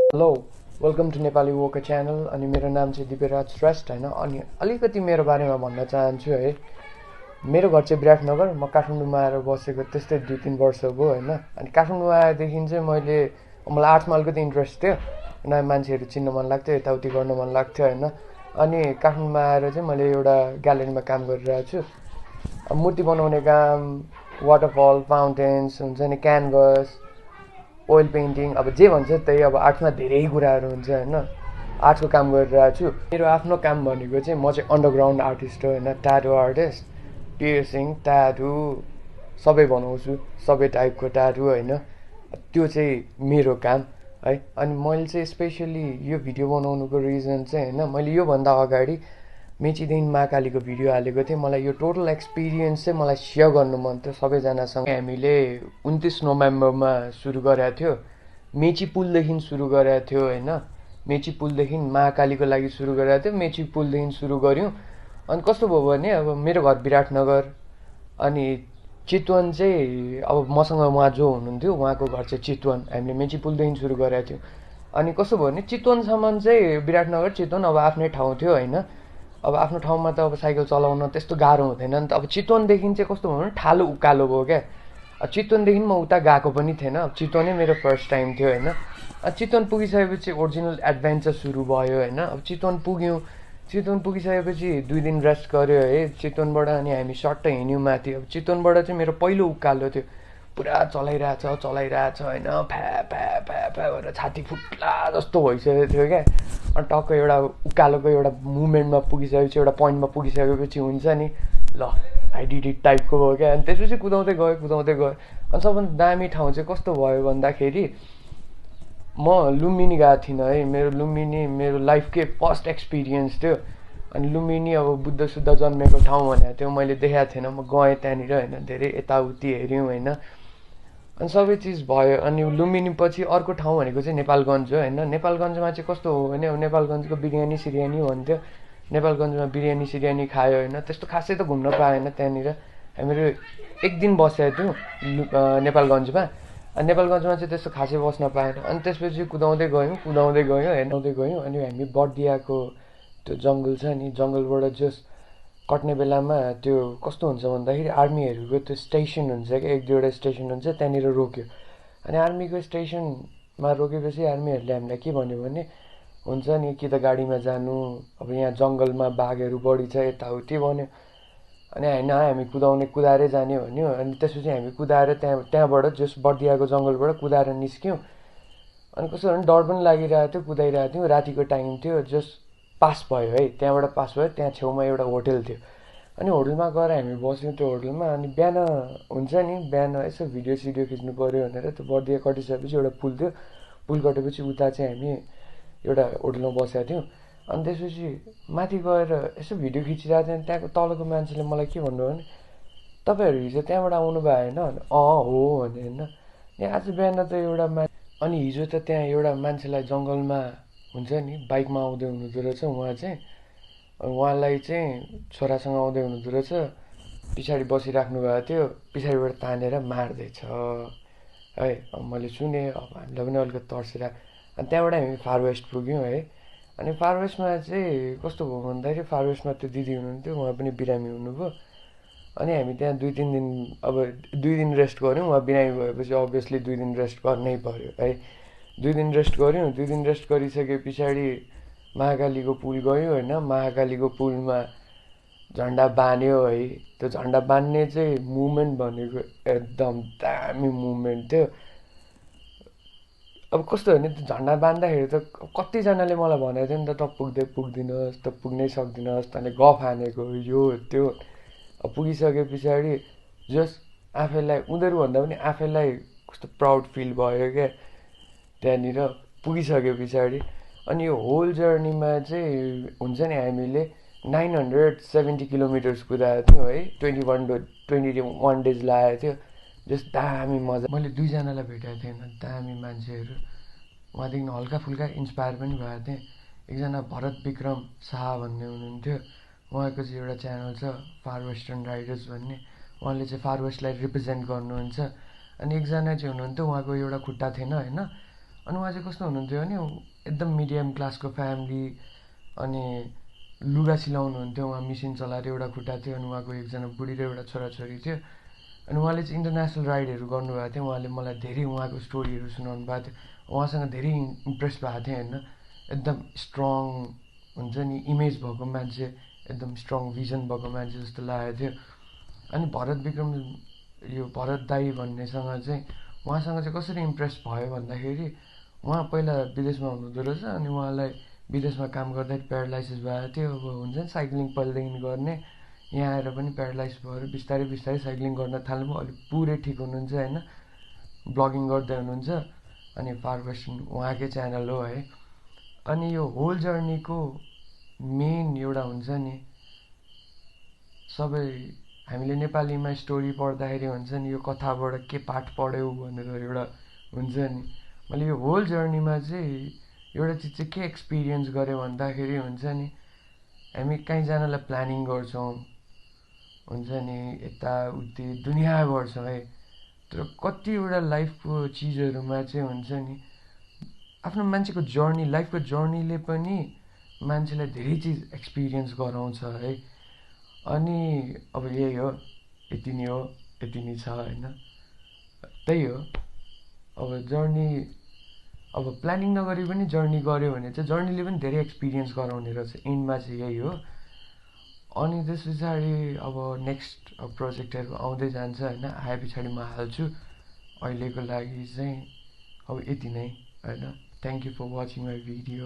Hello welcome to Nepali वोका channel अनि मेरो नाम चाहिँ दिव्यराज श्रेष्ठ होइन अनि अलिकति मेरो बारेमा भन्न चाहन्छु है। मेरो घर चाहिँ विराटनगर, म काठमाडौँमा आएर बसेको त्यस्तै 2-3 वर्ष भयो होइन। अनि काठमाडौँमा आएदेखि चाहिँ मलाई आर्ट्समा अलिकति इन्ट्रेस्ट थियो, नयाँ मान्छेहरू चिन्न मन लाग्थ्यो, यताउति गर्न मन लाग्थ्यो होइन। अनि काठमाडौँमा आएर चाहिँ मैले एउटा ग्यालेरीमा काम गरिरहेको छु। मूर्ति बनाउने काम, वाटरफल, फाउन्टेन्स हुन्छ नि, क्यानभस, ओइल पेन्टिङ, अब जे भन्छ त्यही। अब आर्ट्समा धेरै कुराहरू हुन्छ होइन। आर्ट्सको काम गरिरहेको छु। मेरो आफ्नो काम भनेको चाहिँ म चाहिँ अन्डरग्राउन्ड आर्टिस्ट हो होइन, ट्याटू आर्टिस्ट। पियर्सिङ, ट्याटू सबै बनाउँछु, सबै टाइपको ट्याटू होइन। त्यो चाहिँ मेरो काम है। अनि मैले चाहिँ स्पेसली यो भिडियो बनाउनुको रिजन चाहिँ होइन, मैले योभन्दा अगाडि मेचीदेखि महाकालीको भिडियो हालेको थिएँ। मलाई यो टोटल एक्सपिरियन्स चाहिँ मलाई सेयर गर्नु मन थियो सबैजनासँग। हामीले 29 नोभेम्बरमा सुरु गरेको थियो, मेची पुलदेखि सुरु गरेको थियो होइन। मेची पुलदेखि महाकालीको लागि सुरु गरेको थियो, मेची पुलदेखि सुरु गऱ्यौँ। अनि कस्तो भयो भने अब मेरो घर विराटनगर, अनि चितवन चाहिँ अब मसँग उहाँ जो हुनुहुन्थ्यो उहाँको घर चाहिँ चितवन। हामीले मेची पुलदेखि सुरु गरेको थियौँ। अनि कस्तो भयो भने चितवनसम्म चाहिँ विराटनगर चितवन अब आफ्नै ठाउँ थियो होइन। अब आफ्नो ठाउँमा त अब साइकल चलाउन त्यस्तो गाह्रो हुँदैन नि त। अब चितवनदेखि चाहिँ कस्तो भयो भने ठालो उकालो भयो क्या। चितवनदेखि म उता गएको पनि थिएन, अब चितवनै मेरो फर्स्ट टाइम थियो होइन। चितवन पुगिसकेपछि ओरिजिनल एडभेन्चर सुरु भयो होइन। अब चितवन पुग्यौँ, चितवन पुगिसकेपछि 2 दिन रेस्ट गऱ्यो है चितवनबाट। अनि हामी सर्ट हिँड्यौँ माथि। अब चितवनबाट चाहिँ मेरो पहिलो उकालो थियो, पुरा चलाइरहेछ होइन, फ्या फ्या फ्या फ्या गरेर छाती फुट्ला जस्तो भइसकेको थियो क्या। अनि टक्क एउटा उकालोको एउटा मुभमेन्टमा पुगिसकेपछि, एउटा पोइन्टमा पुगिसकेपछि हुन्छ नि, ल आइडिडी टाइपको भयो क्या। अनि त्यसपछि कुदाउँदै गयो। अनि सबभन्दा दामी ठाउँ चाहिँ कस्तो भयो भन्दाखेरि, म लुम्बिनी गएको थिइनँ है। मेरो लाइफकै फर्स्ट एक्सपिरियन्स थियो। अनि लुम्बिनी अब बुद्ध सुद्ध जन्मेको ठाउँ भनेको थियो, मैले देखाएको थिएन। म गएँ त्यहाँनिर होइन, धेरै यताउति हेऱ्यौँ होइन। अनि सबै चिज भयो। अनि लुम्बिनी पछि अर्को ठाउँ भनेको चाहिँ नेपालगञ्ज हो होइन। नेपालगञ्जमा चाहिँ कस्तो हो भने, अब नेपालगञ्जको बिरयानी सिरयानी भन्थ्यो। नेपालगञ्जमा बिरयानी सिरयानी खायो होइन, त्यस्तो खासै त घुम्न पाएन त्यहाँनिर। हामीहरू 1 दिन बसेको थियौँ नेपालगञ्जमा। अनि नेपालगञ्जमा चाहिँ त्यस्तो खासै बस्न पाएन। अनि त्यसपछि कुदाउँदै गयौँ। अनि हामी बर्दियाको त्यो जङ्गल छ नि, जङ्गलबाट जस कट्ने बेलामा त्यो कस्तो हुन्छ भन्दाखेरि आर्मीहरूको त्यो स्टेसन हुन्छ क्या, 1-2वटा स्टेसन हुन्छ, त्यहाँनिर रोक्यो। अनि आर्मीको स्टेसनमा रोकेपछि आर्मीहरूले हामीलाई के भन्यो भने, हुन्छ नि कि त गाडीमा जानु, अब यहाँ जङ्गलमा बाघहरू बढी छ, यताउति भन्यो। अनि होइन, हामी कुदाएरै जाने भन्यो। अनि त्यसपछि हामी कुदाएर त्यहाँबाट जस बर्दियाको जङ्गलबाट कुदाएर निस्क्यौँ। अनि कस्तो भने डर पनि लागिरहेको थियो, कुदाइरहेको थियौँ। रातिको टाइम थियो, जस पास भयो है, त्यहाँबाट पास भयो। त्यहाँ छेउमा एउटा होटल थियो। अनि होटलमा गएर हामी बस्यौँ त्यो होटलमा। अनि बिहान हुन्छ नि, बिहान यसो भिडियो सिडियो खिच्नु पऱ्यो भनेर त्यो बर्दिया कटिसकेपछि एउटा पुल थियो, पुल कटेपछि उता चाहिँ हामी एउटा होटलमा बसेका थियौँ। अनि त्यसपछि माथि गएर यसो भिडियो खिचिरहेको थिएँ। त्यहाँको तलको मान्छेले मलाई के भन्नु भने, तपाईँहरू हिजो त्यहाँबाट आउनुभयो होइन? हो भने होइन। यहाँ आज बिहान त अनि हिजो त त्यहाँ एउटा मान्छेलाई जङ्गलमा हुन्छ नि बाइकमा आउँदै हुनुहुँदो रहेछ। उहाँलाई चाहिँ छोरासँग आउँदै हुनुहुँदो रहेछ, पछाडि बसिराख्नु भएको थियो, पछाडिबाट तानेर मार्दैछ है। अब मैले सुनेँ, अब हामीलाई पनि अलिकति तर्सिरहेको। अनि त्यहाँबाट हामी फार वेस्ट पुग्यौँ है। अनि फार वेस्टमा चाहिँ कस्तो भयो भन्दाखेरि, फार वेस्टमा त्यो दिदी हुनुहुन्थ्यो, उहाँ पनि बिरामी हुनुभयो। अनि हामी त्यहाँ 2-3 दिन, अब 2 दिन रेस्ट गऱ्यौँ। उहाँ बिरामी भएपछि अभियसली 2 दिन रेस्ट गर्नै पऱ्यो है। 2 दिन रेस्ट गऱ्यौँ। 2 दिन रेस्ट गरिसके पछाडि महाकालीको पुल गयौँ होइन। महाकालीको पुलमा झन्डा बान्यो है। त्यो झन्डा बान्ने चाहिँ मुभमेन्ट भनेको एकदम दामी मुभमेन्ट थियो। अब कस्तो भने त्यो झन्डा बान्दाखेरि त कतिजनाले मलाई भनेको थियो नि त, पुग्दिनस्, त पुग्नै सक्दिनस्, तैँले गफ हानेको यो त्यो। अब पुगिसके पछाडि जस आफैलाई, उनीहरूभन्दा पनि आफैलाई कस्तो प्राउड फिल भयो क्या त्यहाँनिर पुगिसके पछाडि। अनि यो होल जर्नीमा चाहिँ हुन्छ नि, हामीले 970 किलोमिटर्स कुदाएको थियौँ है। 21 डेज लागेको थियो। जस दामी मजा। मैले 2जनालाई भेटेको थिएँ, दामी मान्छेहरू। उहाँदेखि हल्का फुल्का इन्सपायर पनि भएको थिएँ। एकजना भरत विक्रम शाह भन्ने हुनुहुन्थ्यो, उहाँको चाहिँ एउटा च्यानल छ फार वेस्टर्न राइडर्स भन्ने, उहाँले चाहिँ फार वेस्टलाई रिप्रेजेन्ट गर्नुहुन्छ। अनि एकजना चाहिँ हुनुहुन्थ्यो, उहाँको एउटा खुट्टा थिएन होइन। अनि उहाँ चाहिँ कस्तो हुनुहुन्थ्यो भने एकदम मिडियम क्लासको फ्यामिली अनि लुगा सिलाउनुहुन्थ्यो उहाँ मिसिन चलाएर एउटा खुट्टा थियो अनि उहाँको एकजना बुढी र एउटा छोराछोरी थियो अनि उहाँले चाहिँ इन्टरनेसनल राइडहरू गर्नुभएको थियो उहाँले मलाई धेरै उहाँको स्टोरीहरू सुनाउनु भएको थियो उहाँसँग धेरै इम्प्रेस भएको थिएँ होइन एकदम स्ट्रङ हुन्छ नि इमेज भएको मान्छे एकदम स्ट्रङ भिजन भएको मान्छे जस्तो लागेको थियो अनि भरत दाई भन्नेसँग चाहिँ उहाँसँग चाहिँ कसरी इम्प्रेस भयो भन्दाखेरि उहाँ पहिला विदेशमा हुनुहुँदो रहेछ अनि उहाँलाई विदेशमा काम गर्दाखेरि प्यारालाइसिस भएको थियो अब हुन्छ नि साइक्लिङ पहिलेदेखि गर्ने यहाँ आएर पनि प्यारालाइज भएर बिस्तारै बिस्तारै साइक्लिङ गर्न थाल्नुभयो अलिक पुरै ठिक हुनुहुन्छ होइन ब्लगिङ गर्दै हुनुहुन्छ अनि फार वेस्टर्न उहाँकै च्यानल हो है अनि यो होल जर्नीको मेन एउटा हुन्छ नि सबै हामीले नेपालीमा स्टोरी पढ्दाखेरि हुन्छ नि यो कथाबाट के पाठ पढ्यौ भनेर एउटा हुन्छ नि मैले यो होल जर्नीमा चाहिँ एउटा चिज चाहिँ के एक्सपिरियन्स गरेँ भन्दाखेरि हुन्छ नि हामी कहीँ जानलाई प्लानिङ गर्छौँ हुन्छ नि यताउति दुनियाँ गर्छौँ है तर कतिवटा लाइफको चिजहरूमा चाहिँ हुन्छ नि आफ्नो मान्छेको जर्नी लाइफको जर्नीले पनि मान्छेलाई धेरै चिज एक्सपिरियन्स गराउँछ है अनि अब यही हो यति नै हो यति नै छ होइन त्यही हो अब जर्नी अब प्लानिङ नगरी पनि जर्नी गऱ्यो भने चाहिँ जर्नीले पनि धेरै एक्सपिरियन्स गराउने रहेछ इन्डमा चाहिँ यही हो अनि त्यस पछाडि अब नेक्स्ट प्रोजेक्टहरू आउँदै जान्छ होइन आए पछाडि म हाल्छु अहिलेको लागि चाहिँ अब यति नै होइन thank you for watching my video